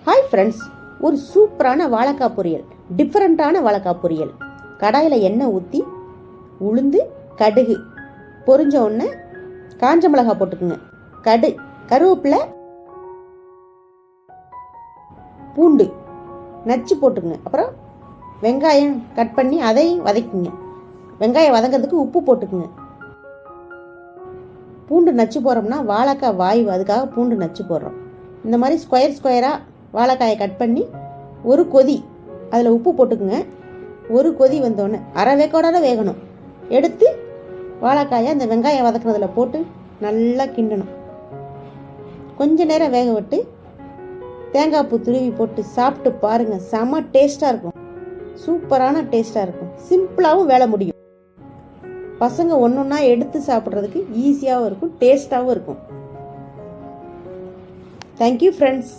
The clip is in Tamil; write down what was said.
ஹாய் ஃப்ரெண்ட்ஸ், ஒரு சூப்பரான வாழைக்காய் பொரியல், டிஃப்ரெண்ட்டான வாழைக்காய் பொரியல். கடாயில் எண்ணெய் ஊற்றி உளுந்து கடுகு பொரிஞ்ச உடனே காஞ்ச மிளகாய் போட்டுக்குங்க. கருவேப்பிலை, பூண்டு நச்சு போட்டுக்குங்க. அப்புறம் வெங்காயம் கட் பண்ணி அதையும் வதக்குங்க. வெங்காயம் வதங்கிறதுக்கு உப்பு போட்டுக்குங்க. பூண்டு நச்சு போடுறோம்னா வாழைக்காய் வாய்வு, அதுக்காக பூண்டு நச்சு போடுறோம். இந்த மாதிரி ஸ்கொயராக வாழைக்காயை கட் பண்ணி ஒரு கொதி அதில் உப்பு போட்டுக்குங்க. ஒரு கொதி வந்தோடனே அரை வேக்கோட வேகணும். எடுத்து வாழைக்காயை அந்த வெங்காயம் வதக்குறதுல போட்டு நல்லா கிண்டணும். கொஞ்ச நேரம் வேக விட்டு தேங்காய் பூ துருவி போட்டு சாப்பிட்டு பாருங்கள். செம்ம டேஸ்ட்டாக இருக்கும். சூப்பரான டேஸ்ட்டாக இருக்கும். சிம்பிளாகவும் வேலை முடியும். பசங்க ஒன்றா எடுத்து சாப்பிட்றதுக்கு ஈஸியாகவும் இருக்கும், டேஸ்ட்டாகவும் இருக்கும். Thank you friends.